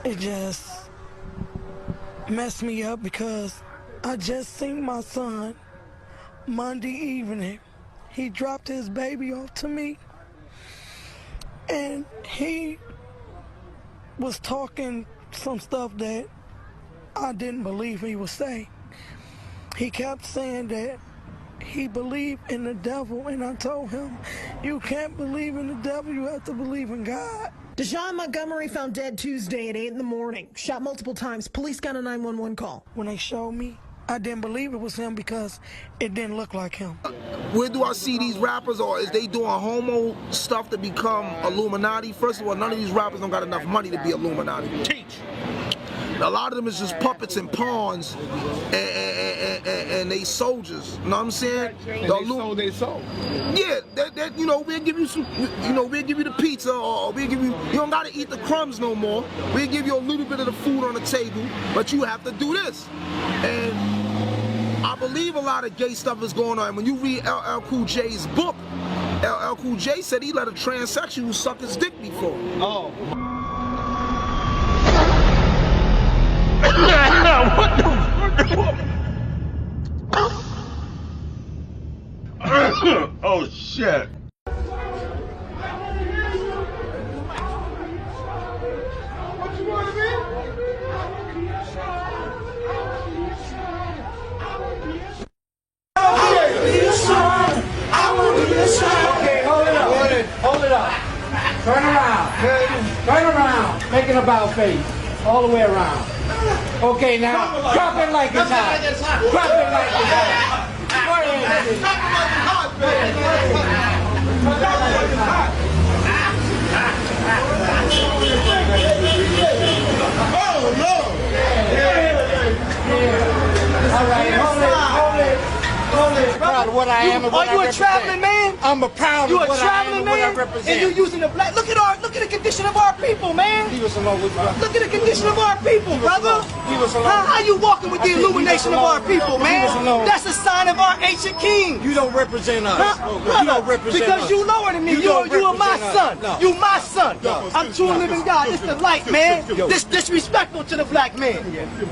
it just messed me up because I just seen my son Monday evening. He dropped his baby off to me, and he was talking some stuff that I didn't believe he would say. He kept saying that he believed in the devil, and I told him, you can't believe in the devil, you have to believe in God. Deshaun Montgomery found dead Tuesday at 8 in the morning. Shot multiple times. Police got a 911 call. When they showed me, I didn't believe it was him because it didn't look like him. Where do I see these rappers, or is they doing homo stuff to become Illuminati? First of all, none of these rappers don't got enough money to be Illuminati. Teach. A lot of them is just puppets and pawns, and they soldiers. You know what I'm saying? They sold. Yeah, that you know, we'll give you some, you know, we'll give you the pizza, or we'll give you. You don't gotta eat the crumbs no more. We'll give you a little bit of the food on the table, but you have to do this. And I believe a lot of gay stuff is going on. When you read LL Cool J's book, LL Cool J said he let a transsexual suck his dick before. Oh. What the oh shit. What you want to be? Okay, hold it up. Hold it up. Turn around. Turn around. Make an about face. All the way around. Okay, now drop it like it's hot. Drop it like it's hot. Go ahead. Oh, Lord. Yeah. All right, hold it. Proud of what I am and what I represent. Are you a traveling man? I'm a proud of what I am and what I represent. And you using the black. Look at the condition of our people, man. Leave us alone with brother. Look at the condition of our people, brother. Leave us alone. How you walking with the illumination of our people, man? That's a sign of our ancient king. You don't represent us. You don't represent because us. you lower than me. You are my son. No. You my son. I'm true and living God. It's the light, man. This disrespectful to the black man.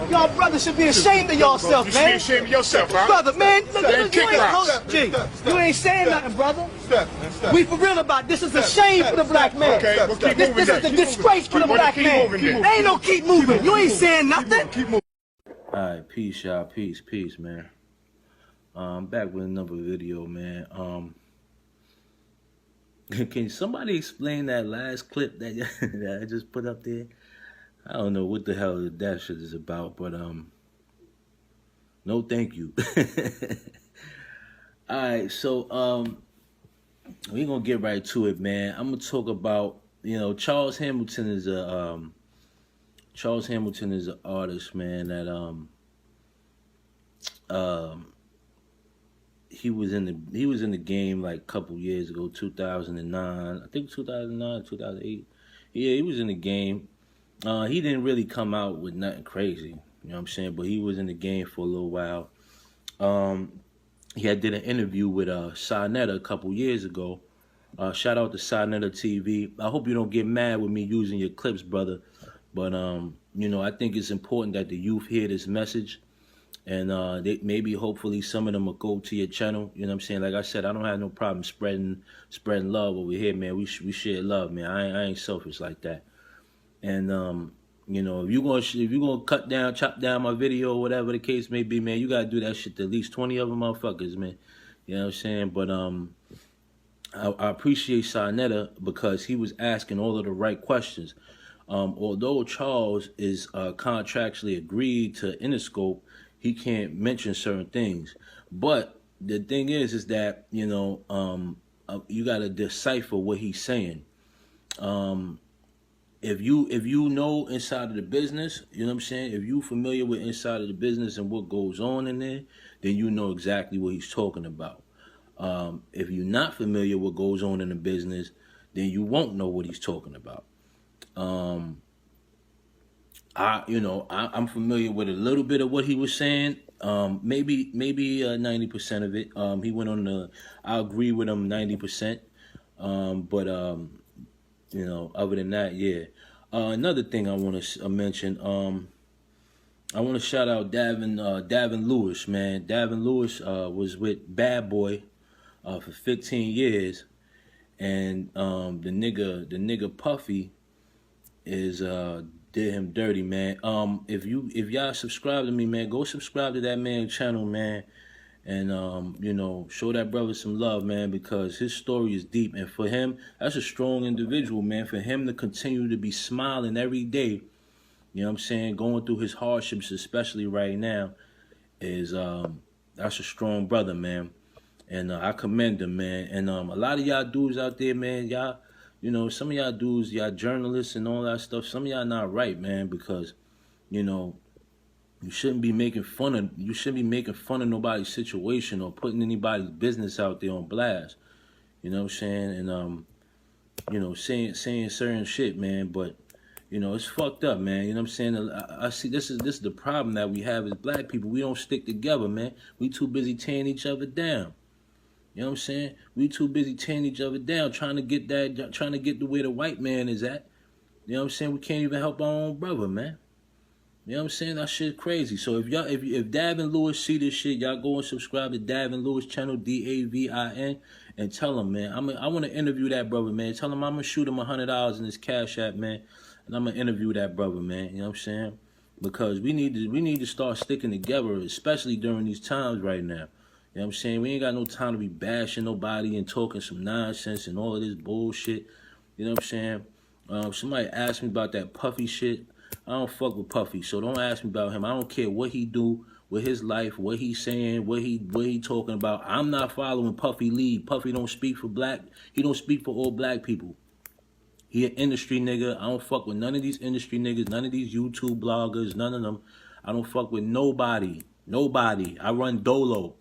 Y'all brothers should be ashamed of yourself, man. You should be ashamed of yourself, bro. Brother, man. Look, kick rocks. you ain't saying nothing, brother. We for real about this. Is a shame for the black man. Okay, well, keep moving. This is a disgrace for the black man. Ain't no keep moving. You ain't saying nothing. Alright, peace, y'all. Peace, man. Back with another video, man. Can somebody explain that last clip that that I just put up there? I don't know what the hell that shit is about, but no, thank you. Alright, so we're gonna get right to it, man. I'm gonna talk about, you know, Charles Hamilton is an artist, man, that he was in the game like a couple years ago, 2009, I think 2009, 2008. Yeah, he was in the game. He didn't really come out with nothing crazy, you know what I'm saying, but he was in the game for a little while. He had did an interview with Sarnetta a couple years ago. Shout out to Sarnetta TV. I hope you don't get mad with me using your clips, brother. But, you know, I think it's important that the youth hear this message. And maybe, hopefully, some of them will go to your channel. You know what I'm saying? Like I said, I don't have no problem spreading love over here, man. We share love, man. I ain't selfish like that. And, you know, if you're gonna chop down my video, or whatever the case may be, man, you gotta do that shit to at least 20 other motherfuckers, man. You know what I'm saying? But I appreciate Sarnetta because he was asking all of the right questions. Although Charles is contractually agreed to Interscope, he can't mention certain things. But the thing is that, you know, you gotta decipher what he's saying. If you know inside of the business, you know what I'm saying? If you familiar with inside of the business and what goes on in there, then you know exactly what he's talking about. If you're not familiar with what goes on in the business, then you won't know what he's talking about. I'm familiar with a little bit of what he was saying. Maybe 90% of it. He went on I agree with him 90%. You know, other than that, yeah. Another thing I want to mention. I want to shout out Davin Lewis, man. Davin Lewis was with Bad Boy for 15 years, and the nigga Puffy is did him dirty, man. If y'all subscribe to me, man, go subscribe to that man's channel, man, and show that brother some love, man, because his story is deep, and for him, that's a strong individual, man. For him to continue to be smiling every day, you know what I'm saying, going through his hardships, especially right now, is that's a strong brother, man. And I commend him, man. And a lot of y'all dudes out there, man, y'all, some of y'all dudes, y'all journalists and all that stuff, some of y'all not right, man, because, you shouldn't be making fun of nobody's situation or putting anybody's business out there on blast. You know what I'm saying? And saying certain shit, man, but it's fucked up, man. You know what I'm saying? I see this is the problem that we have as black people. We don't stick together, man. We too busy tearing each other down. You know what I'm saying? We too busy tearing each other down, trying to get to where the white man is at. You know what I'm saying? We can't even help our own brother, man. You know what I'm saying? That shit crazy. So if Davin Lewis see this shit, y'all go and subscribe to Davin Lewis channel, DAVIN, and tell him, man. I want to interview that brother, man. Tell him I'm gonna shoot him $100 in his Cash App, man, and I'm gonna interview that brother, man. You know what I'm saying? Because we need to start sticking together, especially during these times right now. You know what I'm saying? We ain't got no time to be bashing nobody and talking some nonsense and all of this bullshit. You know what I'm saying? Somebody asked me about that Puffy shit. I don't fuck with Puffy, so don't ask me about him. I don't care what he do with his life, what he's saying, what he talking about. I'm not following Puffy lead. Puffy don't speak for he don't speak for all black people. He an industry nigga. I don't fuck with none of these industry niggas, none of these YouTube bloggers, none of them. I don't fuck with nobody. Nobody. I run dolo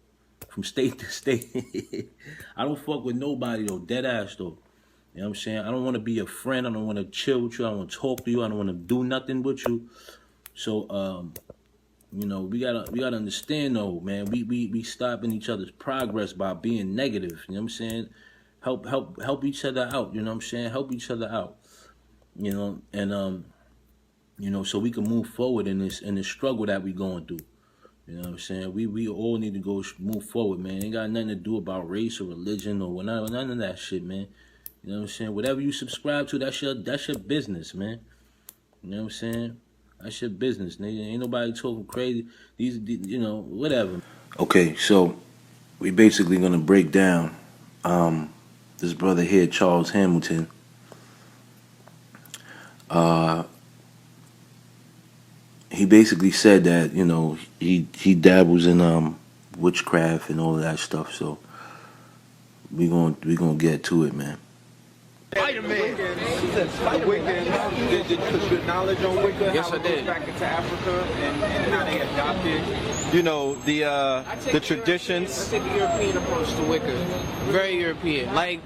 from state to state. I don't fuck with nobody though, dead ass though. You know what I'm saying? I don't want to be a friend. I don't want to chill with you. I don't want to talk to you. I don't want to do nothing with you. So, we gotta understand though, man. We stopping each other's progress by being negative. You know what I'm saying? Help each other out. You know what I'm saying? Help each other out. And so we can move forward in this struggle that we going through. You know what I'm saying? We all need to move forward, man. Ain't got nothing to do about race or religion or none of that shit, man. You know what I'm saying? Whatever you subscribe to, that's your business, man. You know what I'm saying? That's your business, nigga. Ain't nobody talking crazy. These whatever. Okay, so we basically gonna break down this brother here, Charles Hamilton. He basically said that he dabbles in witchcraft and all of that stuff. So we gonna get to it, man. Spider-Man. Did you put your knowledge on Wicca? Yes, I did. Back into Africa and how they adopted. The traditions. Let's take a European approach to Wicca. Very European. I'll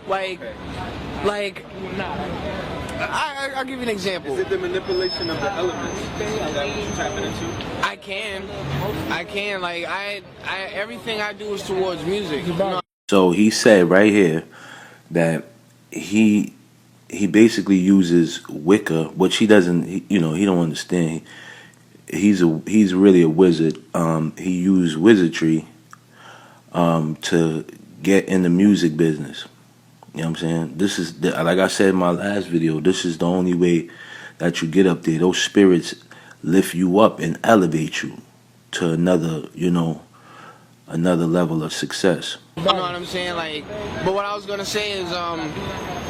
give you an example. Is it the manipulation of the elements? Is that what you're tapping into? I can. Like I everything I do is towards music. You know? So he said right here that he basically uses Wicca, which he doesn't. He don't understand. He's really a wizard. He used wizardry to get in the music business. You know what I'm saying? This is like I said in my last video. This is the only way that you get up there. Those spirits lift you up and elevate you to another level of success. You know what I'm saying? But what I was gonna say is,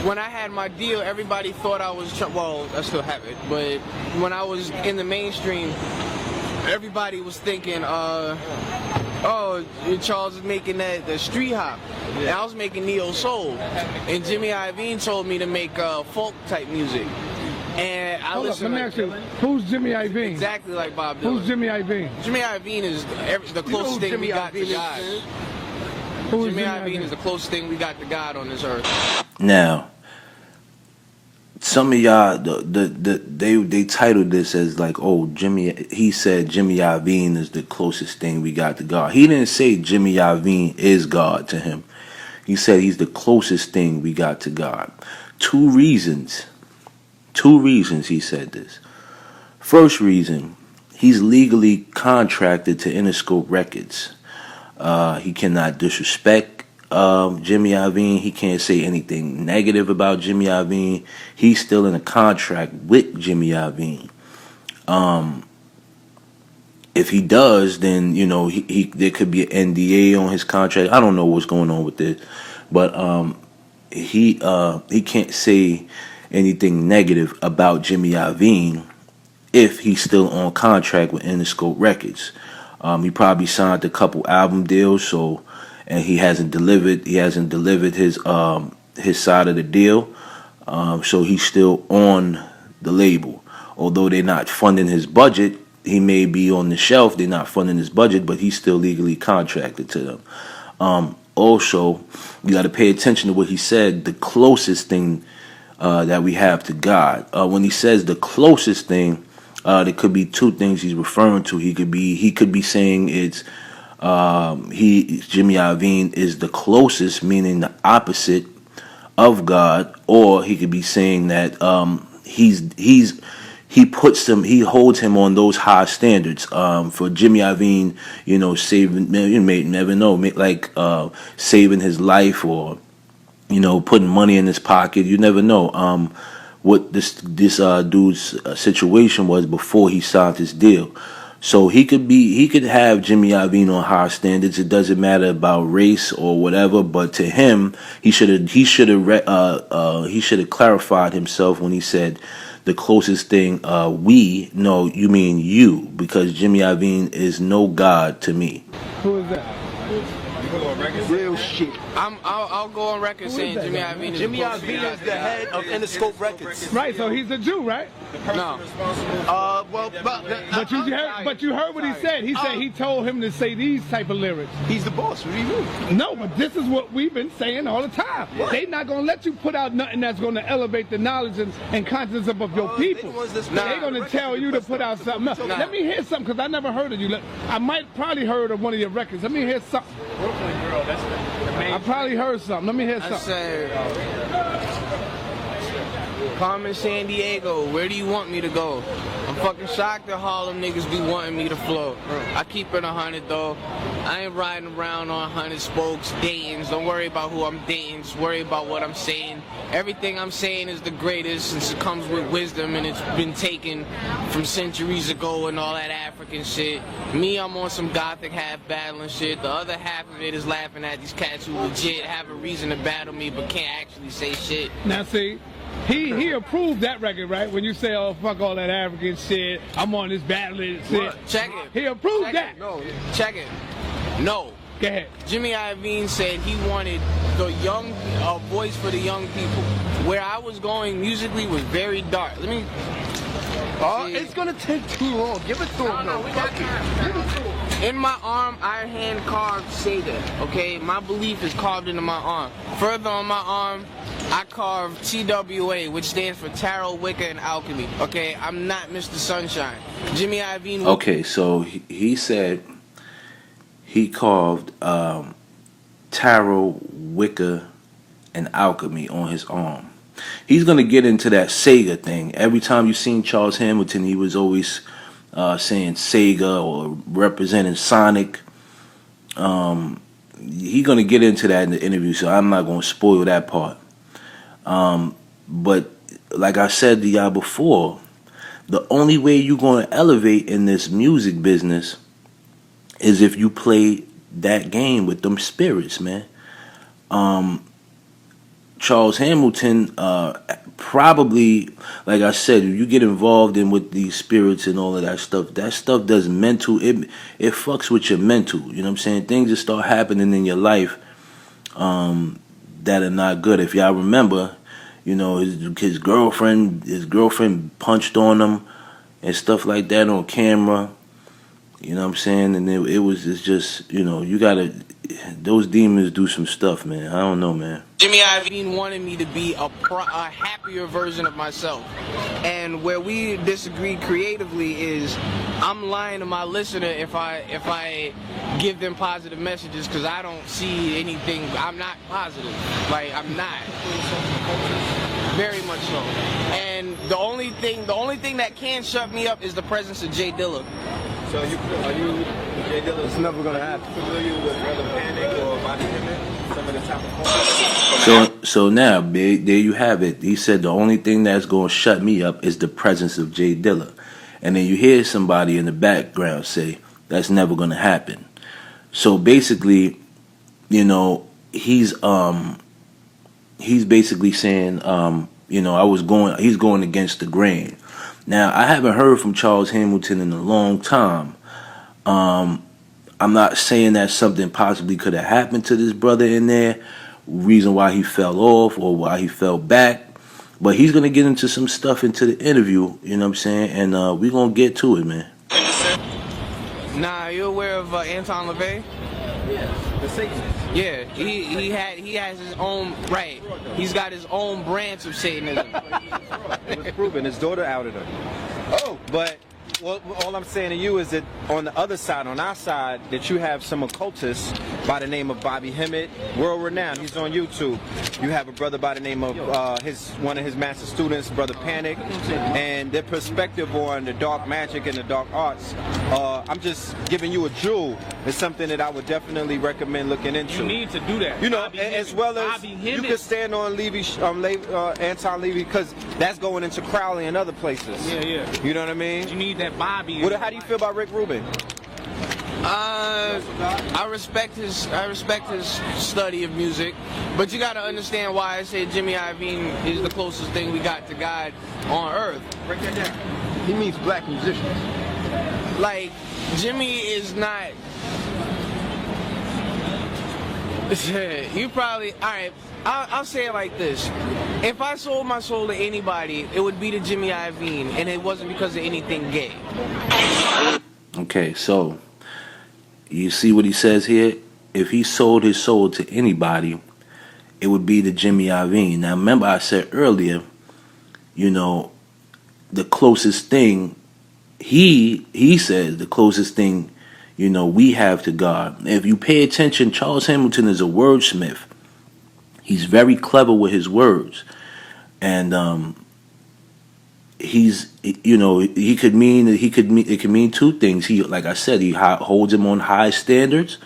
when I had my deal, everybody thought I was I still have it. But when I was in the mainstream, everybody was thinking, Charles is making the street hop. And I was making neo soul, and Jimmy Iovine told me to make folk type music. And I listened. Let me ask you, who's Jimmy Iovine? Exactly like Bob Dylan. Who's Jimmy Iovine? Jimmy Iovine is the closest thing we got to God. Jimmy Iovine is the closest thing we got to God on this earth. Now, some of y'all, they titled this as like, he said Jimmy Iovine is the closest thing we got to God. He didn't say Jimmy Iovine is God to him. He said he's the closest thing we got to God. Two reasons 2 reasons he said this. First reason, he's legally contracted to Interscope Records. He cannot disrespect Jimmy Iovine. He can't say anything negative about Jimmy Iovine. He's still in a contract with Jimmy Iovine. If he does, then he there could be an NDA on his contract. I don't know what's going on with this, but he can't say anything negative about Jimmy Iovine if he's still on contract with Interscope Records. He probably signed a couple album deals, and he hasn't delivered his side of the deal, so he's still on the label. Although they're not funding his budget, he may be on the shelf. They're not funding his budget, but he's still legally contracted to them. Also, you got to pay attention to what he said. The closest thing that we have to God. When he says the closest thing, there could be 2 things he's referring to. He could be saying it's Jimmy Iovine is the closest, meaning the opposite of God, or he could be saying that he holds him on those high standards. For Jimmy Iovine, saving, you may never know, like saving his life, or putting money in his pocket. You never know what this dude's situation was before he signed his deal. So he could have Jimmy Iovine on high standards. It doesn't matter about race or whatever. But to him, he should have clarified himself when he said the closest thing. No, you mean you, because Jimmy Iovine is no God to me. Who is that? Real shit. I'll go on record saying Jimmy Iovine is the head of Interscope Records. Right, so he's a Jew, right? No. But you heard what he said. He said he told him to say these type of lyrics. He's the boss. What do you mean? No, but this is what we've been saying all the time. They're not going to let you put out nothing that's going to elevate the knowledge and conscience of your people. They're going to tell you to put out something else. Let me hear something, because I never heard of you. I might probably heard of one of your records. Let me hear something. I probably heard something. Let me hear something. I said, Carmen San Diego, where do you want me to go? I'm fucking shocked that Harlem niggas be wanting me to flow. I keep it 100 though. I ain't riding around on 100 spokes, datings. Don't worry about who I'm dating, just worry about what I'm saying. Everything I'm saying is the greatest, since it comes with wisdom and it's been taken from centuries ago and all that African shit. Me, I'm on some gothic half battling shit. The other half of it is laughing at these cats who legit have a reason to battle me but can't actually say shit. Now see, he approved that record, right? When you say, oh, fuck all that African shit, I'm on this battling shit. What? Check it. He approved that. No, check it. No. Go ahead. Jimmy Iovine said he wanted the young voice for the young people. Where I was going musically was very dark. Let me. It's gonna take too long. Give it to him. No, we got time. Give it to him. In my arm, I hand carved Sega. Okay, my belief is carved into my arm. Further on my arm, I carved TWA, which stands for Tarot, Wicca, and Alchemy. Okay, I'm not Mr. Sunshine. Jimmy Iovine. Okay, so he said he carved Tarot, Wicca, and Alchemy on his arm. He's going to get into that Sega thing. Every time you seen Charles Hamilton, he was always saying Sega or representing Sonic. He's going to get into that in the interview, so I'm not going to spoil that part. But like I said to y'all before, the only way you're going to elevate in this music business is if you play that game with them spirits, man. Charles Hamilton probably, like I said, if you get involved in with these spirits and all of that stuff does mental, it fucks with your mental, you know what I'm saying? Things that start happening in your life that are not good. If y'all remember, you know, his girlfriend punched on him and stuff like that on camera. You know what I'm saying? And it's just, you know, you gotta, those demons do some stuff, man. I don't know, man. Jimmy Iovine wanted me to be a happier version of myself. And where we disagree creatively is I'm lying to my listener if I give them positive messages, because I don't see anything. I'm not positive. Like, I'm not. very much so. And the only thing that can shut me up is the presence of Jay Dilla. So are you Jay Dilla? It's never gonna happen. Familiar with Brother Panic or Bobby Hemmett? Some of the top of So now, big, there you have it. He said the only thing that's gonna shut me up is the presence of Jay Dilla. And then you hear somebody in the background say, that's never gonna happen. So basically, you know, he's basically saying, you know, he's going against the grain. Now, I haven't heard from Charles Hamilton in a long time. I'm not saying that something possibly could have happened to this brother in there, reason why he fell off or why he fell back. But he's going to get into some stuff into the interview, you know what I'm saying? And we're going to get to it, man. Nah, you aware of Anton LaVey? Yeah, the Satanist. Yeah, he has his own, right. He's got his own branch of Satanism. It was proven. His daughter outed him. Oh, but well, all I'm saying to you is that on the other side, on our side, that you have some occultists by the name of Bobby Hemmett, world renowned. He's on YouTube. You have a brother by the name of one of his master students, Brother Panic, and their perspective on the dark magic and the dark arts. I'm just giving you a jewel. It's something that I would definitely recommend looking into. You need to do that. You know, as well as you can stand on Anton Levy, because that's going into Crowley and other places. Yeah, yeah. You know what I mean? You need that Bobby. How do you feel about Rick Rubin? I respect his study of music, but you got to understand why I say Jimmy Iovine is the closest thing we got to God on earth. Break that down. He means black musicians. Like, Jimmy is not. You probably, all right. I'll say it like this: if I sold my soul to anybody, it would be to Jimmy Iovine, and it wasn't because of anything gay. Okay, so you see what he says here? If he sold his soul to anybody, it would be to Jimmy Iovine. Now, remember I said earlier, you know, the closest thing, he says the closest thing, you know, we have to God. If you pay attention, Charles Hamilton is a wordsmith. He's very clever with his words. And he's, you know, it could mean two things. He, like I said, he holds him on high standards,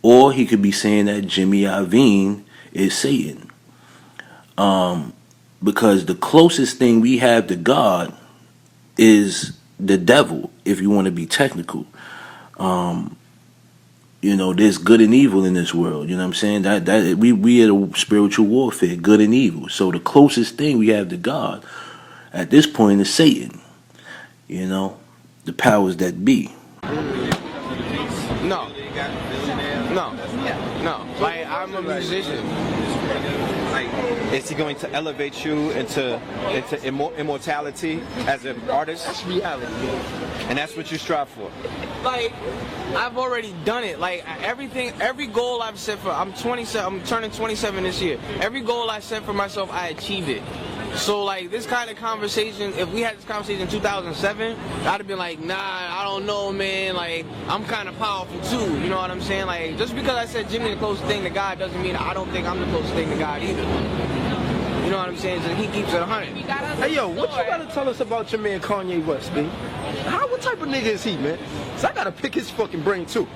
or he could be saying that Jimmy Iovine is Satan. Because the closest thing we have to God is the devil, if you want to be technical. You know, there's good and evil in this world. You know what I'm saying? That we are a spiritual warfare, good and evil. So the closest thing we have to God at this point is Satan. You know, the powers that be. No. Like, I'm a musician. Like, is he going to elevate you into immortality as an artist? That's reality. And that's what you strive for. Like, I've already done it. Like, every goal I've set for, I'm 27, I'm turning 27 this year. Every goal I set for myself, I achieve it. So, like, this kind of conversation, if we had this conversation in 2007, I'd have been like, nah, I don't know, man. Like, I'm kind of powerful, too. You know what I'm saying? Like, just because I said Jimmy the closest thing to God doesn't mean I don't think I'm the closest thing to God either. You know what I'm saying? So he keeps it 100. Hey, yo, what you gotta tell us about your man Kanye West, man? What type of nigga is he, man? So I gotta pick his fucking brain, too.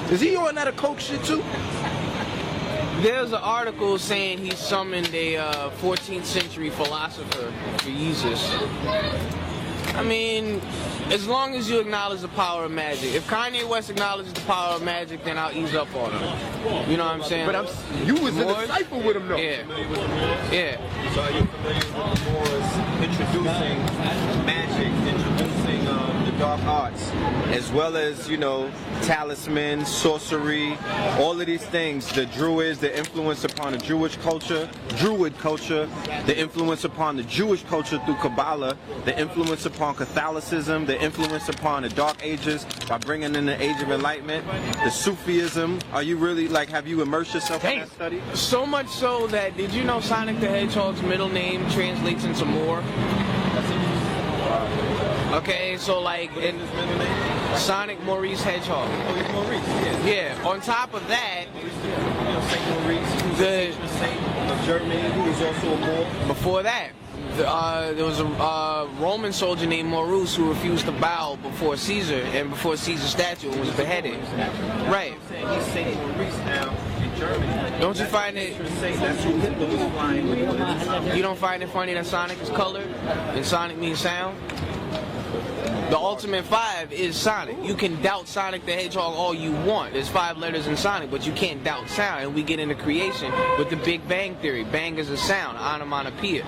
Is he on that occult shit, too? There's an article saying he summoned a 14th century philosopher for Jesus. I mean, as long as you acknowledge the power of magic. If Kanye West acknowledges the power of magic, then I'll ease up on him. You know what I'm saying? But you was in a cipher with him, though. Yeah. Yeah. So are you familiar with Moore's introducing magic, introducing the dark arts, as well as, you know, talisman, sorcery, all of these things, the Druids, the influence upon the Jewish culture, Druid culture, the influence upon the Jewish culture through Kabbalah, the influence upon Catholicism, the influence upon the Dark Ages by bringing in the Age of Enlightenment, the Sufism. Are you really, like, have you immersed yourself in that study? So much so that, did you know Sonic the Hedgehog's middle name translates into Moore? Okay, so like in Sonic Maurice Hedgehog. Oh, he's Maurice, Yeah. On top of that, Saint Maurice. of Germany, who was also a Moor. Before that, there was a Roman soldier named Maurus who refused to bow before Caesar and before Caesar's statue and was beheaded. Right. He's saying Maurice now in Germany. Don't you find it? That's who Hitler was flying with. You don't find it funny that Sonic is colored and Sonic means sound? The Ultimate 5 is Sonic. You can doubt Sonic the Hedgehog all you want. There's 5 letters in Sonic, but you can't doubt sound. And we get into creation with the Big Bang Theory. Bang is a sound, onomatopoeia.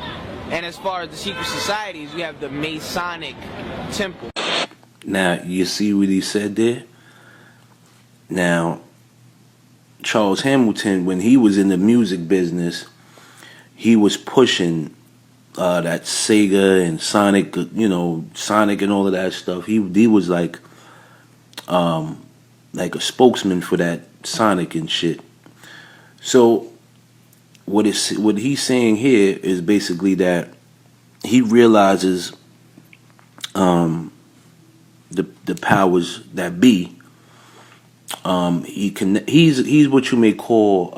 And as far as the secret societies, you have the Masonic Temple. Now, you see what he said there? Now, Charles Hamilton, when he was in the music business, he was pushing that Sega and Sonic, Sonic and all of that stuff. He was like a spokesman for that Sonic and shit. So what he's saying here is basically that he realizes the powers that be. He's what you may call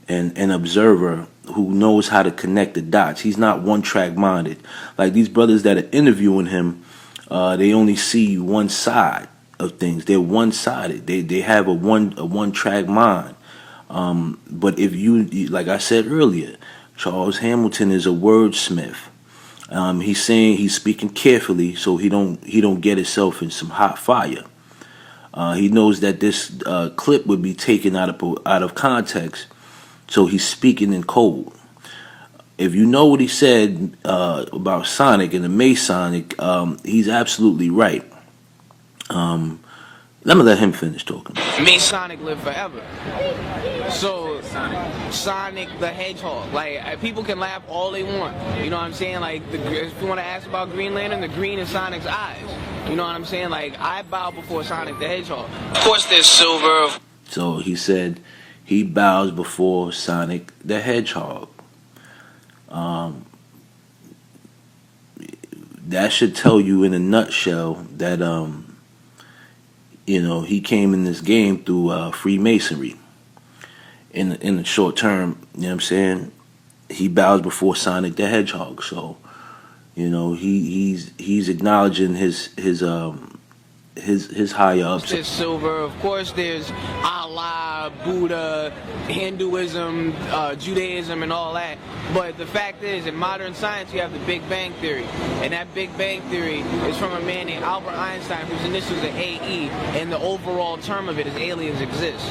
an observer who knows how to connect the dots. He's not one-track minded. Like these brothers that are interviewing him, they only see one side of things. They're one-sided. They have a one-track mind. But if you, like I said earlier, Charles Hamilton is a wordsmith. He's speaking carefully so he don't get himself in some hot fire. He knows that this clip would be taken out of context. So he's speaking in code. If you know what he said about Sonic and the Masonic, he's absolutely right. Let me let him finish talking. Masonic live forever. So Sonic the Hedgehog, like people can laugh all they want. You know what I'm saying? Like if you want to ask about Green Lantern, the green is Sonic's eyes. You know what I'm saying? Like I bow before Sonic the Hedgehog. Of course, there's Silver. So he said he bows before Sonic the Hedgehog. That should tell you in a nutshell that he came in this game through Freemasonry. In the short term, you know what I'm saying? He bows before Sonic the Hedgehog. So, he's acknowledging his higher ups. There's Silver, of course. There's Allah, Buddha, Hinduism, Judaism, and all that. But the fact is, in modern science, you have the Big Bang Theory, and that Big Bang Theory is from a man named Albert Einstein, whose initials are AE, and the overall term of it is aliens exist.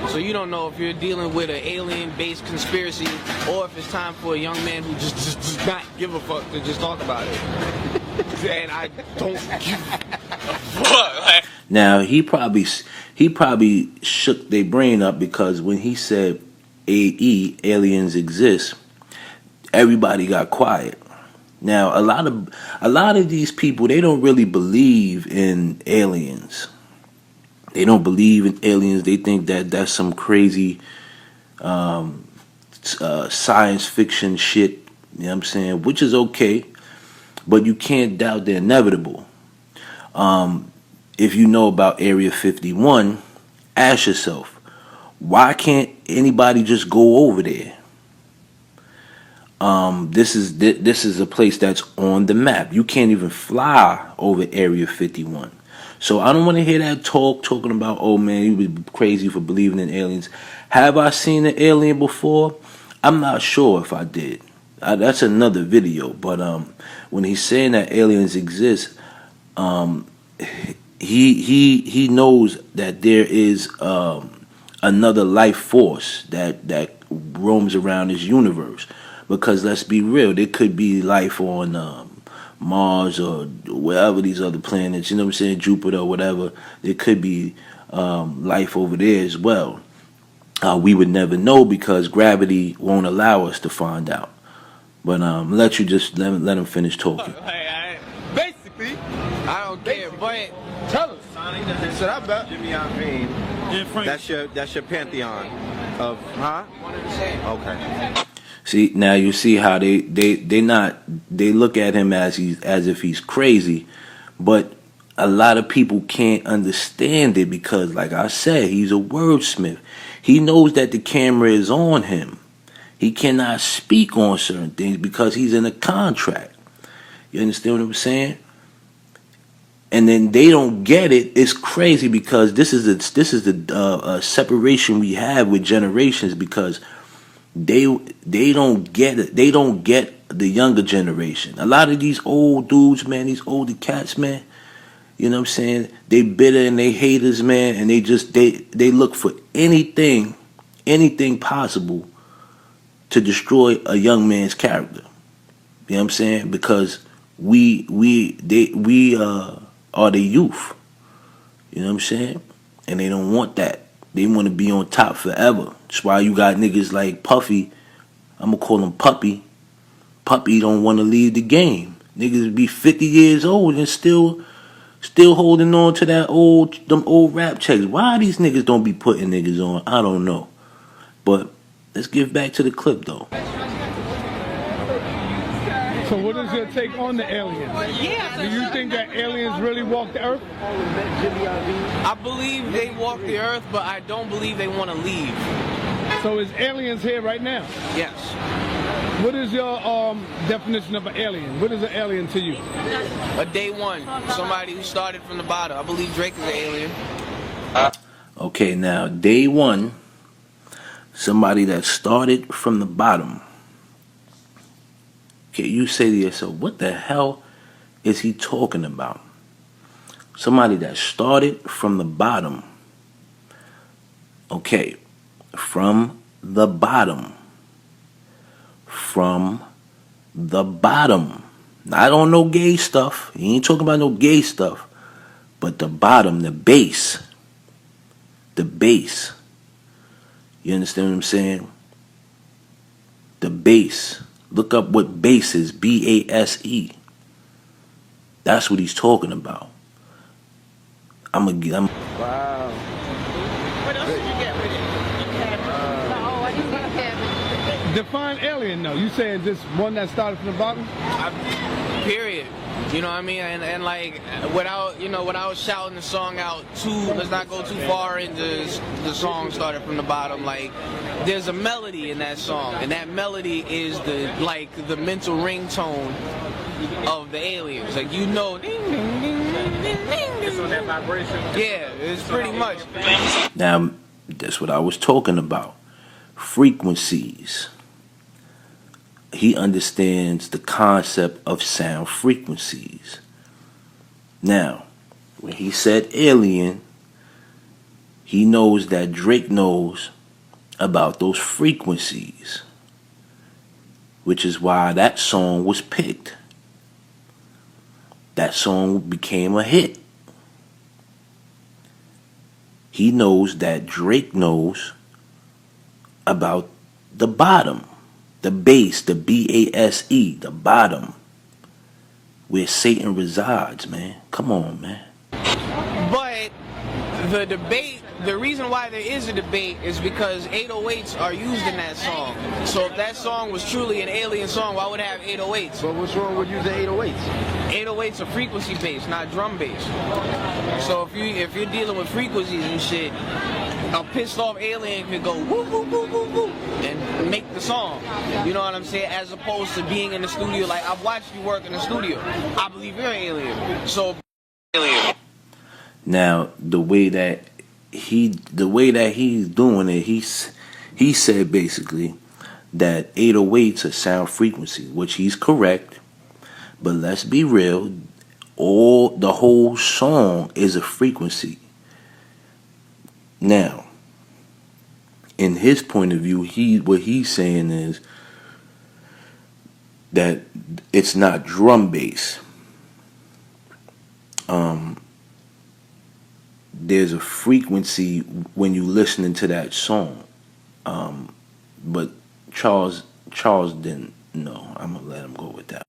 So you don't know if you're dealing with an alien-based conspiracy, or if it's time for a young man who just not give a fuck to just talk about it. And I don't give a fuck. Now he probably shook their brain up because when he said AE, aliens exist, everybody got quiet. Now a lot of these people, they don't really believe in aliens. They don't believe in aliens. They think that that's some crazy science fiction shit. You know what I'm saying? Which is okay, but you can't doubt the inevitable. If you know about Area 51, ask yourself, why can't anybody just go over there? This is a place that's on the map. You can't even fly over Area 51. So I don't want to hear that talking about, oh man, you was crazy for believing in aliens. Have I seen an alien before? I'm not sure if I did. That's another video. But when he's saying that aliens exist, he knows that there is another life force that roams around this universe. Because let's be real, there could be life on Mars or wherever these other planets, you know what I'm saying, Jupiter or whatever. There could be life over there as well. We would never know because gravity won't allow us to find out. But let him finish talking. Basically, I don't care, but tell us. Should I bet? Jimmy Iovine. That's your pantheon of one of the same. Okay. See, now you see how they look at him as if he's crazy, but a lot of people can't understand it because, like I said, he's a wordsmith. He knows that the camera is on him. He cannot speak on certain things because he's in a contract. You understand what I'm saying? And then they don't get it. It's crazy because this is the separation we have with generations because they don't get it. They don't get the younger generation. A lot of these old dudes, man, these older cats, man, you know what I'm saying? They bitter and they haters, man, and they look for anything possible to destroy a young man's character. You know what I'm saying? Because we are the youth. You know what I'm saying? And they don't want that. They want to be on top forever. That's why you got niggas like Puffy. I'm gonna call him Puppy. Puppy don't want to leave the game. Niggas be 50 years old and still holding on to them old rap checks. Why these niggas don't be putting niggas on? I don't know. But let's get back to the clip though. So what is your take on the aliens? Do you think that aliens really walk the earth? I believe they walk the earth, but I don't believe they want to leave. So is aliens here right now? Yes. What is your definition of an alien? What is an alien to you? A day one, somebody who started from the bottom. I believe Drake is an alien. Okay, now day one, somebody that started from the bottom. Okay, you say to yourself, what the hell is he talking about? Somebody that started from the bottom. Okay, from the bottom. From the bottom. Not on no gay stuff. He ain't talking about no gay stuff. But the bottom, the base. The base. You understand what I'm saying? The base. Look up what base is. B-A-S-E. That's what he's talking about. Wow. What else did you get with it? I didn't get Kevin. Define alien though. You saying just one that started from the bottom? Period. You know what I mean? And like, without shouting the song out let's not go too far into the song started from the bottom. Like, there's a melody in that song, and that melody is the mental ringtone of the aliens. Like, ding, ding, ding, ding, ding, ding. It's on that vibration. Yeah, it's pretty much. Now, that's what I was talking about. Frequencies. He understands the concept of sound frequencies. Now, when he said alien, he knows that Drake knows about those frequencies, which is why that song was picked. That song became a hit. He knows that Drake knows about the bottom. The base, the B-A-S-E, the bottom, where Satan resides, man. Come on, man. But the debate, the reason why there is a debate is because 808s are used in that song. So if that song was truly an alien song, why would it have 808s? But what's wrong with using 808s? 808s are frequency based, not drum based. So if you're dealing with frequencies and shit, a pissed off alien could go woo woo woo woo woo and make the song. You know what I'm saying? As opposed to being in the studio. Like, I've watched you work in the studio. I believe you're an alien. So alien. Now, the way that he's doing it, he said basically that 808s are sound frequency, which he's correct. But let's be real, the whole song is a frequency. Now, in his point of view, what he's saying is that it's not drum bass. There's a frequency when you listening to that song. But Charles didn't know. I'm gonna let him go with that.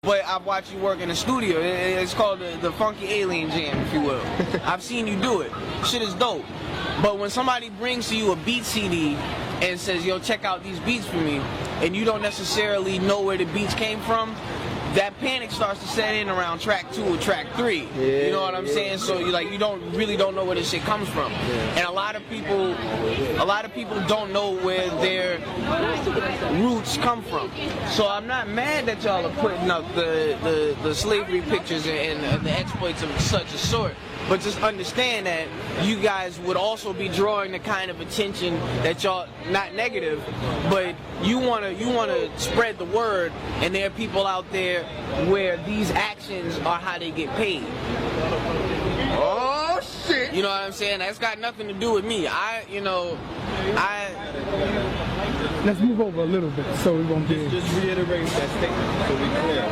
But I've watched you work in the studio. It's called the Funky Alien Jam, if you will. I've seen you do it. Shit is dope. But when somebody brings to you a beat CD and says, yo, check out these beats for me, and you don't necessarily know where the beats came from, that panic starts to set in around track 2 or track 3. You know what I'm saying? So you really don't know where this shit comes from. And a lot of people don't know where their roots come from. So I'm not mad that y'all are putting up the slavery pictures and the exploits of such a sort. But just understand that you guys would also be drawing the kind of attention that y'all, not negative, but you wanna spread the word, and there are people out there where these actions are how they get paid. Oh shit! You know what I'm saying? That's got nothing to do with me. Let's move over a little bit so we won't be. Just reiterate that statement so we clear.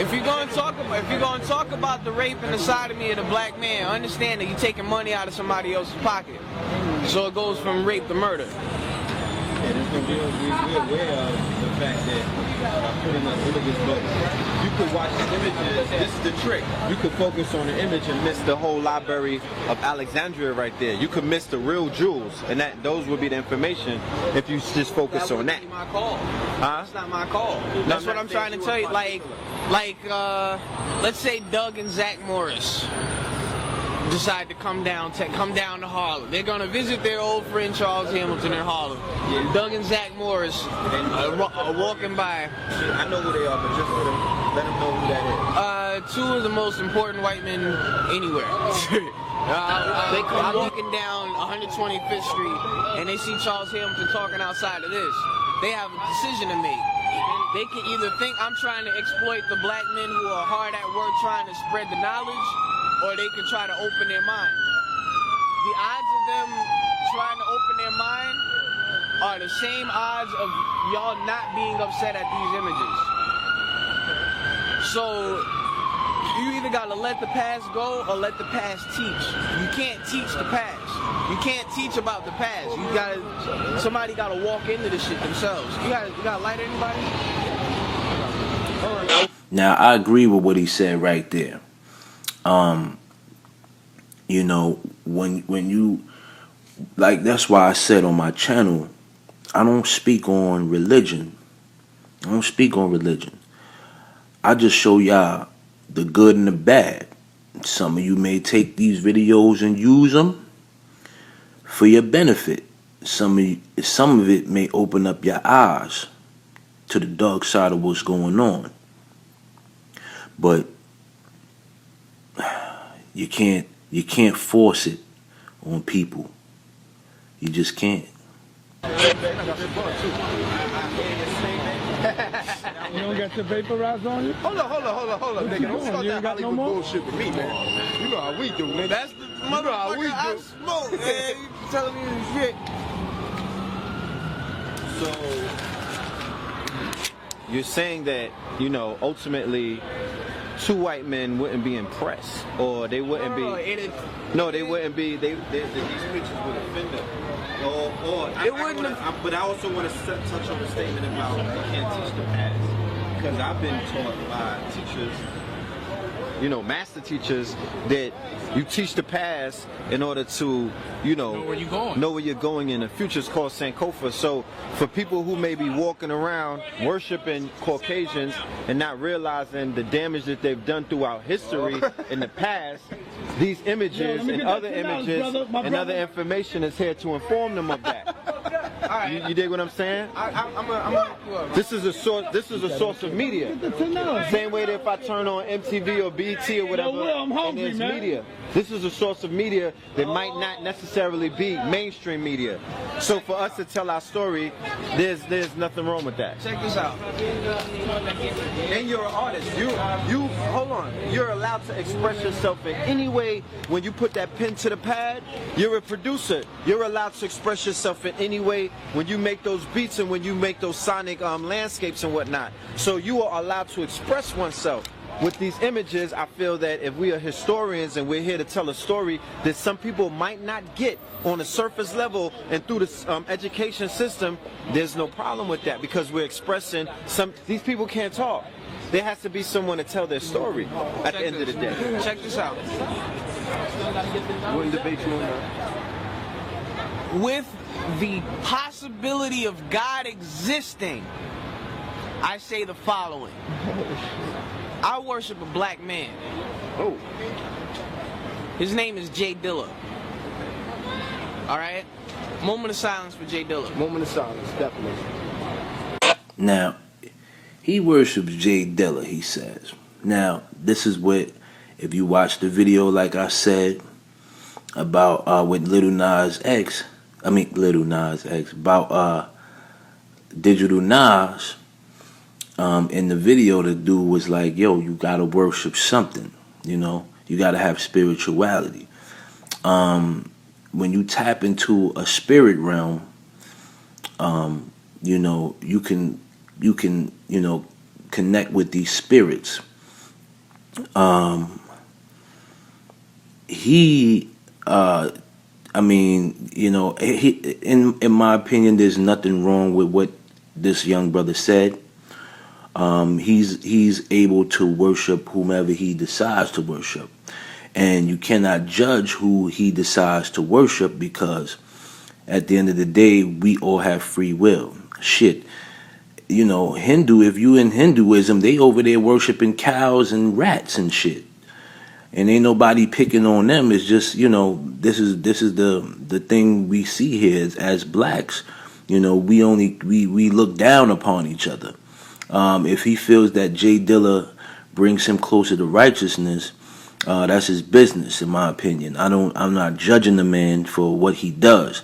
If you're gonna talk about the rape and the sodomy of the black man, understand that you're taking money out of somebody else's pocket. So it goes from rape to murder. Yeah, we're aware of the fact that by putting up images, but you could watch the images. This is the trick. You could focus on the image and miss the whole library of Alexandria right there. You could miss the real jewels, and those would be the information if you just focus on that. That's not my call. Huh? That's not my call. That's what I'm trying to tell you. Let's say Doug and Zach Morris decide to come down to Harlem. They're gonna visit their old friend Charles Hamilton in Harlem. Yeah. Doug and Zach Morris are walking by. I know who they are, but just let them know who that is. Two of the most important white men anywhere. They come walking down 125th Street and they see Charles Hamilton talking outside of this. They have a decision to make. They can either think I'm trying to exploit the black men who are hard at work trying to spread the knowledge, or they can try to open their mind. The odds of them trying to open their mind are the same odds of y'all not being upset at these images. So you either gotta let the past go or let the past teach. You can't teach the past. You can't teach about the past. Somebody gotta walk into this shit themselves. You gotta light anybody? Now I agree with what he said right there. You know, when you, like, that's why I said on my channel, I don't speak on religion. I just show y'all the good and the bad. Some of you may take these videos and use them for your benefit. Some of it may open up your eyes to the dark side of what's going on. But you can't force it on people. You just can't. You don't got your vaporizer on you? Hold on, nigga. Don't start that Hollywood bullshit with me, man. You know how we do, nigga. That's the motherfucker I smoke, man. You telling me this shit. So you're saying that, ultimately two white men wouldn't be impressed, or they wouldn't be. No, they wouldn't be. These pictures would offend them. But I also want to touch on the statement about you can't teach the past, because I've been taught by teachers, master teachers, that you teach the past in order to, know where you're going in the future. It's called Sankofa. So for people who may be walking around worshiping Caucasians and not realizing the damage that they've done throughout history in the past, these images and other images and other information is here to inform them of that. Right. You dig what I'm saying? This is a source. This is a source of media. Same way that if I turn on MTV or BET or whatever, and there's media. This is a source of media that might not necessarily be mainstream media. So for us to tell our story, there's nothing wrong with that. Check this out. And you're an artist. You hold on. You're allowed to express yourself in any way. When you put that pen to the pad, you're a producer. You're allowed to express yourself in any way when you make those beats and when you make those sonic landscapes and whatnot. So you are allowed to express oneself. With these images, I feel that if we are historians and we're here to tell a story that some people might not get on a surface level and through the education system, there's no problem with that, because we're expressing these people can't talk. There has to be someone to tell their story at the end of the day. Check this out. Wouldn't debate you on that. With the possibility of God existing, I say the following. I worship a black man. Oh. His name is Jay Dilla. All right? Moment of silence for Jay Dilla. Moment of silence, definitely. Now, he worships Jay Dilla, he says. Now, this is what, if you watch the video, like I said, about with Little Nas X, about Digital Nas, in the video, the dude was like, yo, you gotta worship something, you know? You gotta have spirituality. When you tap into a spirit realm, you know, you can, you know, connect with these spirits. I mean, you know, in my opinion, there's nothing wrong with what this young brother said. He's able to worship whomever he decides to worship, and you cannot judge who he decides to worship, because at the end of the day, we all have free will. Shit, you know, if you in Hinduism, they over there worshiping cows and rats and shit. And ain't nobody picking on them. It's just, you know, this is the thing we see here as blacks. You know, we look down upon each other. If he feels that Jay Dilla brings him closer to righteousness, that's his business, in my opinion. I'm not judging the man for what he does.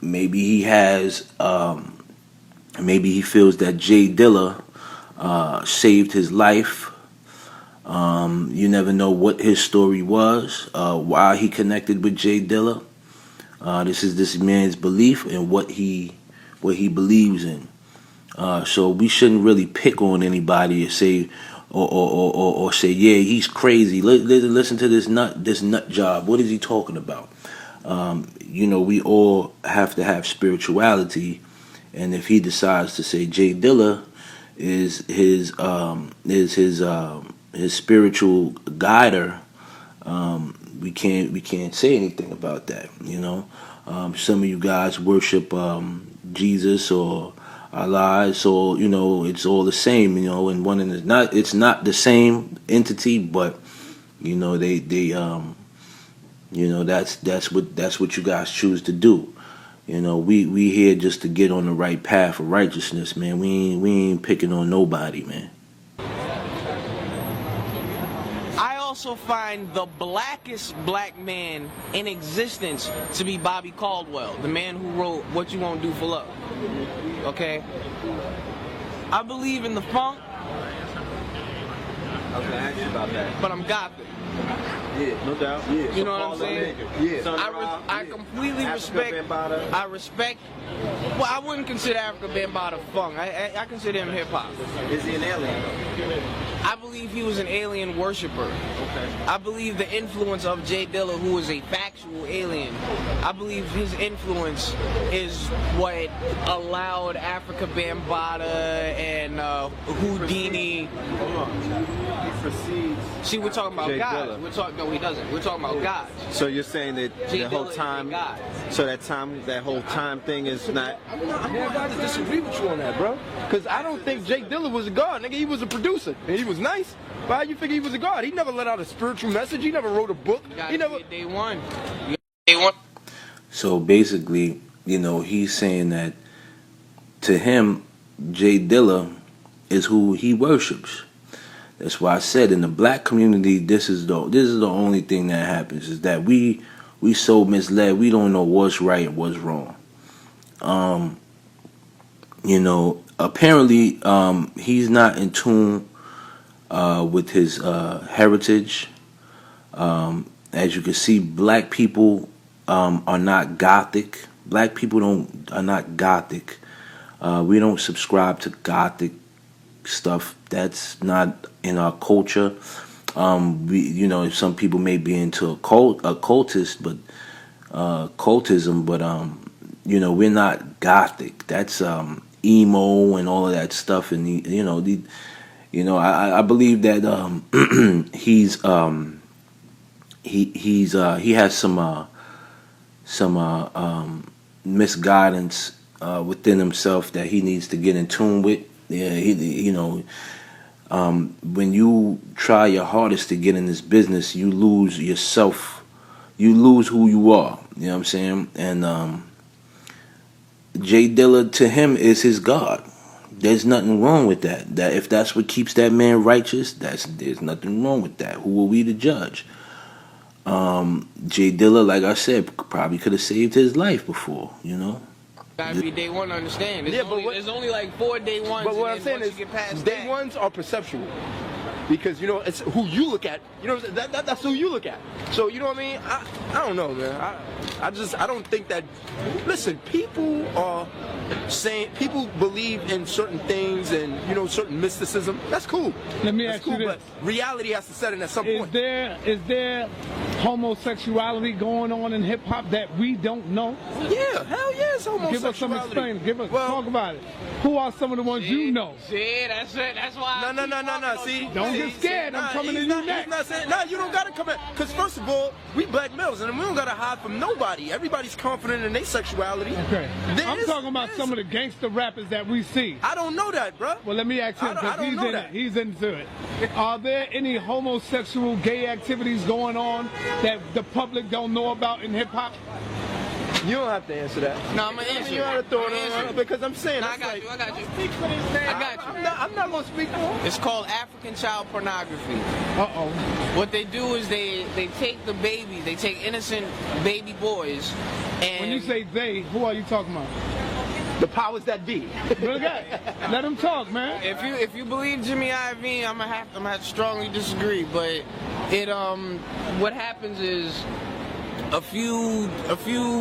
Maybe he feels that Jay Dilla saved his life. You never know what his story was, why he connected with Jay Dilla. This is this man's belief and what he believes in. So we shouldn't really pick on anybody and say or say, yeah, he's crazy. Listen to this nut job. What is he talking about? You know, we all have to have spirituality, and if he decides to say Jay Dilla is his spiritual guider, we can't say anything about that. You know, some of you guys worship Jesus or Allah, so you know it's all the same. You know, and it's not the same entity, but you know they you know that's what you guys choose to do. You know, we here just to get on the right path of righteousness, man. We ain't picking on nobody, man. I also find the blackest black man in existence to be Bobby Caldwell, the man who wrote What You Won't Do for Love. Okay? I believe in the funk. I was gonna ask you about that. But I'm gothic. Yeah, no doubt. Yeah. You know what I'm saying? Yeah. I completely respect. Bambaataa. I respect. Well, I wouldn't consider Africa Bambaataa funk. I consider him hip hop. Is he an alien? I believe he was an alien worshiper. Okay. I believe the influence of Jay Dilla, who is a factual alien, I believe his influence is what allowed Africa Bambaataa and Houdini. Hold on. He precedes. See, we're talking about Jay God. Dilla. No, he doesn't. We're talking about God. So you're saying that Jay the whole Dilla is a time, God. so that whole time thing is not. I'm about to disagree with you on that, bro. Because I don't think Jay Dilla was a god, nigga. He was a producer, and he was nice. Why you figure he was a god? He never let out a spiritual message. He never wrote a book. He never. Day one. So basically, you know, he's saying that to him, Jay Dilla is who he worships. That's why I said in the black community, this is the only thing that happens, is that we so misled. We don't know what's right and what's wrong. You know, apparently he's not in tune with his heritage. As you can see, black people are not gothic. Black people are not gothic. We don't subscribe to gothic stuff. That's not in our culture. You know, some people may be into occultism, but you know, we're not gothic. That's emo and all of that stuff. And I believe that he has some misguidance within himself that he needs to get in tune with. Yeah, when you try your hardest to get in this business, you lose yourself. You lose who you are. You know what I'm saying? And Jay Dilla, to him, is his God. There's nothing wrong with that. That if that's what keeps that man righteous, there's nothing wrong with that. Who are we to judge? Jay Dilla, like I said, probably could have saved his life before. Gotta be day one to understand. There's only like 4 day ones. But what I'm saying is, day ones are perceptual. Because it's who you look at. That's who you look at. So you know what I mean? I don't know, man. I don't think that. Listen, people are saying, people believe in certain things and certain mysticism. That's cool. Let me ask you this: but reality has to set in at some point. Is there homosexuality going on in hip hop that we don't know? Yeah, hell yeah, it's homosexuality. Give us some explain. Talk about it. Who are some of the ones you know? See, that's it. That's why. No. See, don't get scared. I'm coming to you next. He's not saying, you don't gotta come in. Because first of all, we black males, and we don't gotta hide from nobody. Everybody's confident in their sexuality. Okay. I'm talking about some of the gangster rappers that we see. I don't know that, bro. Well, let me ask him, because he's into it. Are there any homosexual, gay activities going on that the public don't know about in hip hop? You don't have to answer that. No, I'm gonna answer. You gotta throw it on because I'm saying. No, I got you. I got you. I'm not gonna speak for him. It's called African child pornography. What they do is they take the baby, they take innocent baby boys, and when you say they, who are you talking about? The powers that be. Let him talk, man. If you believe Jimmy Iovine, I'm gonna have to strongly disagree. But what happens is, a few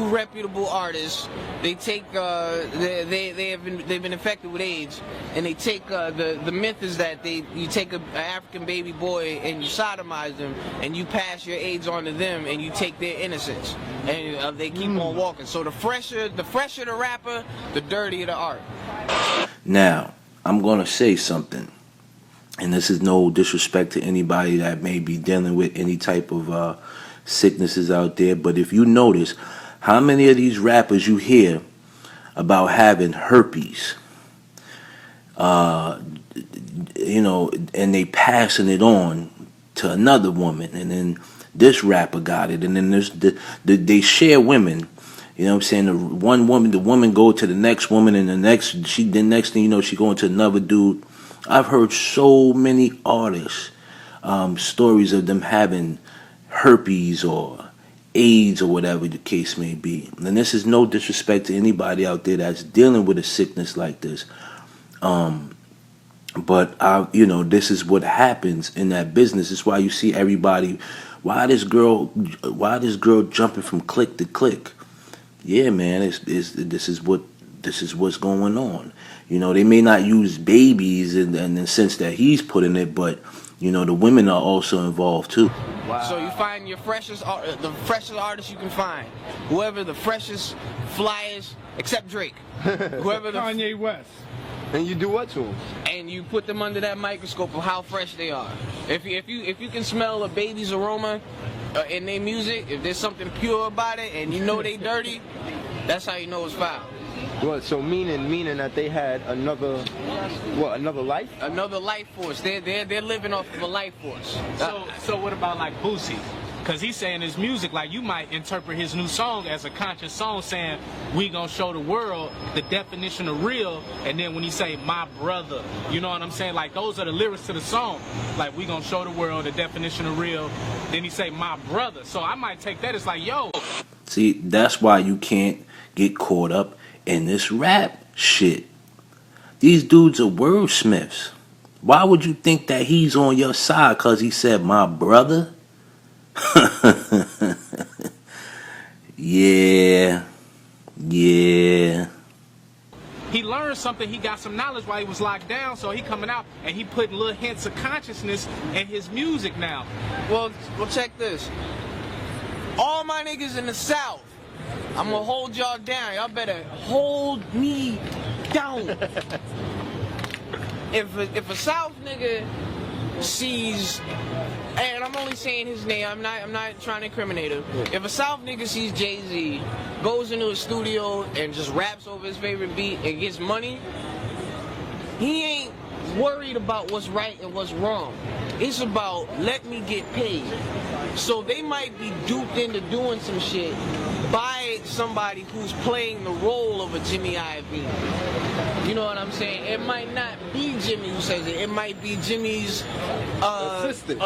reputable artists, they take they've been infected with AIDS, and they take the myth is that you take an African baby boy and you sodomize them and you pass your AIDS on to them and you take their innocence, and they keep on walking. So the fresher the rapper, the dirtier the art. Now, I'm gonna say something, and this is no disrespect to anybody that may be dealing with any type of sicknesses out there, but if you notice how many of these rappers you hear about having herpes, and they passing it on to another woman, and then this rapper got it, and then they share women. You know what I'm saying? The woman go to the next woman, and the next thing you know, she going to another dude. I've heard so many artists stories of them having herpes or AIDS or whatever the case may be. And this is no disrespect to anybody out there that's dealing with a sickness like this. But this is what happens in that business. It's why you see everybody, why this girl jumping from click to click. Yeah, man, this is what's going on. They may not use babies in the sense that he's putting it, but the women are also involved too. Wow. So you find the freshest artist you can find. Whoever the freshest, flyest, except Drake. Whoever Kanye West. And you do what to them? And you put them under that microscope of how fresh they are. If you can smell a baby's aroma in their music, if there's something pure about it, and they dirty, that's how you know it's foul. Well, so meaning that they had another life? Another life force. They're living off of a life force. So what about like Boosie? Because he's saying his music, like you might interpret his new song as a conscious song saying, we gonna show the world the definition of real, and then when he say, my brother, you know what I'm saying? Like those are the lyrics to the song. Like, we gonna show the world the definition of real, then he say, my brother. So I might take that as like, yo. See, that's why you can't get caught up in this rap shit. These dudes are wordsmiths. Why would you think that he's on your side because he said, my brother? Yeah. He learned something, he got some knowledge while he was locked down, so he coming out and he putting little hints of consciousness in his music now. Well, check this. All my niggas in the South, I'm gonna hold y'all down. Y'all better hold me down. If a South nigga sees, and I'm only saying his name, I'm not trying to incriminate him. If a South nigga sees Jay-Z, goes into a studio and just raps over his favorite beat and gets money, he ain't worried about what's right and what's wrong. It's about let me get paid. So they might be duped into doing some shit by somebody who's playing the role of a Jimmy Iovine. You know what I'm saying? It might not be Jimmy who says it. It might be Jimmy's assistant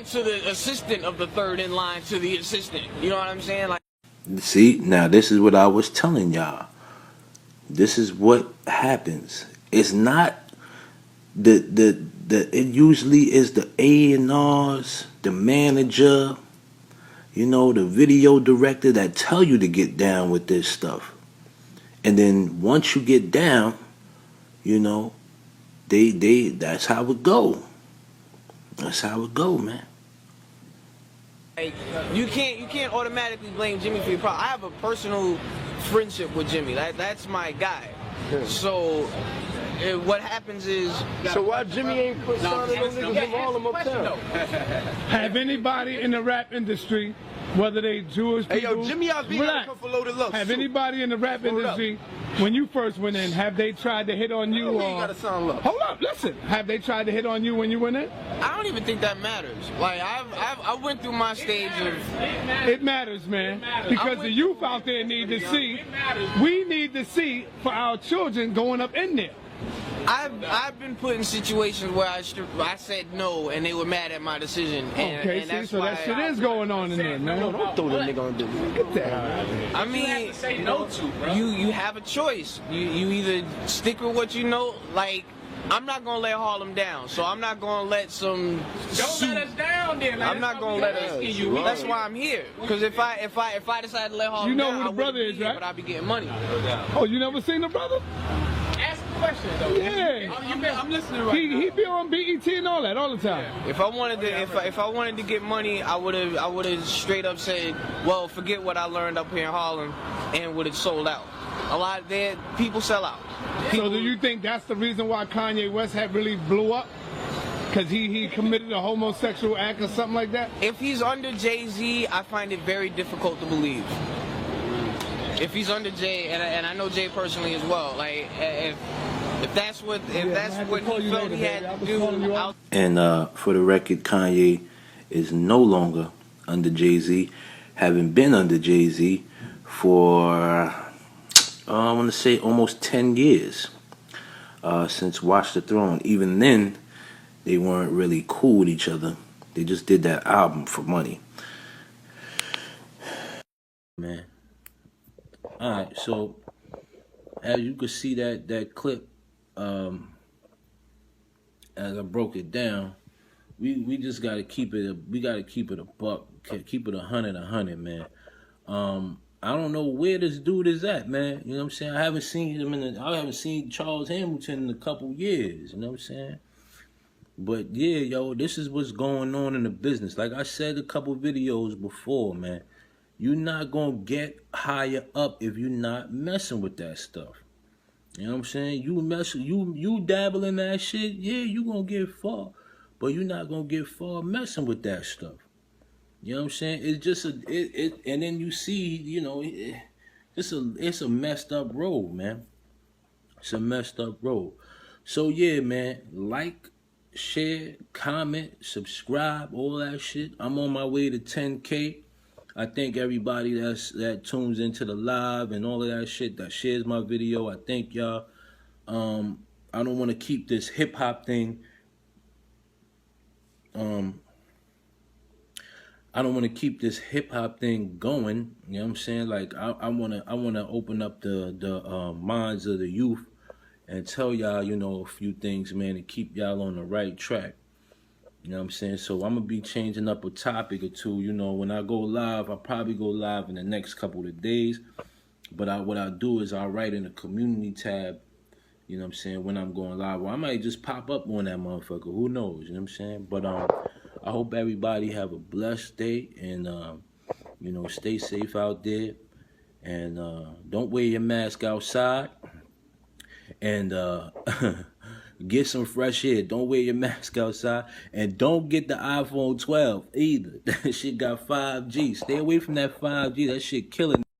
to the assistant of the third in line to the assistant. You know what I'm saying? Like, see, now this is what I was telling y'all. This is what happens. It's not it usually is the A&Rs, the manager, you know, the video director that tell you to get down with this stuff. And then once you get down, you know, that's how it go. That's how it go, man. Like, you can't automatically blame Jimmy for your problem. I have a personal friendship with Jimmy. That's my guy. So what happens is... So why Jimmy ain't put signing those niggas in Harlem uptown? Have anybody in the rap industry, whether they Jewish people... Hey, yo, Jimmy Iovine come for Loaded Love. Have anybody in the rap industry, when you first went in, have they tried to hit on you? You gotta sound love. Hold up, listen. Have they tried to hit on you when you went in? I don't even think that matters. Like, I went through my stage of... It matters, man. Because the youth out there need to see. We need to see for our children going up in there. I've been put in situations where I said no and they were mad at my decision. Okay, and that's so why that shit is going on in there, man. No, don't throw that nigga on the Get that out of here. I mean, say no to, bro. You have a choice. You either stick with what you know, like, I'm not gonna let Harlem down, so I'm not gonna let some. Don't let us down, then. I'm not gonna let us. That's why I'm here. Because if I decide to let Harlem down, who the brother is, right? But I'll be getting money. Oh, you never seen the brother? Ask a question, though. Yeah. I'm listening right now. He be on BET and all that all the time. If I wanted to get money, I would have straight up said, well, forget what I learned up here in Harlem, and would have sold out. A lot of people sell out. So do you think that's the reason why Kanye West had really blew up? Because he committed a homosexual act or something like that? If he's under Jay-Z, I find it very difficult to believe. If he's under Jay, and I know Jay personally as well, like if that's what he felt he had to do. And for the record, Kanye is no longer under Jay-Z, having been under Jay-Z for I want to say almost 10 years since Watch the Throne. Even then, they weren't really cool with each other. They just did that album for money. Man. Alright, so as you could see that clip, as I broke it down, we just gotta keep it a buck, keep it 100, man. I don't know where this dude is at, man. You know what I'm saying? I haven't seen Charles Hamilton in a couple years, you know what I'm saying? But yeah, yo, this is what's going on in the business. Like I said a couple videos before, man. You're not gonna get higher up if you're not messing with that stuff. You know what I'm saying? You dabble in that shit, yeah, you gonna get far. But you're not gonna get far messing with that stuff. You know what I'm saying? It's just and then you see, you know, it's a messed up road, man. It's a messed up road. So yeah, man, like, share, comment, subscribe, all that shit. I'm on my way to 10K. I thank everybody that tunes into the live and all of that shit, that shares my video. I thank y'all. I don't want to keep this hip hop thing. I don't want to keep this hip hop thing going. You know what I'm saying? Like I wanna open up the minds of the youth and tell y'all, you know, a few things, man, and keep y'all on the right track. You know what I'm saying? So I'm going to be changing up a topic or two. You know, when I go live, I'll probably go live in the next couple of days. But what I'll do is I'll write in the community tab, you know what I'm saying, when I'm going live. Or I might just pop up on that motherfucker. Who knows? You know what I'm saying? But I hope everybody have a blessed day. And, you know, stay safe out there. And don't wear your mask outside. And get some fresh air. Don't wear your mask outside. And don't get the iPhone 12 either. That shit got 5G. Stay away from that 5G. That shit killing.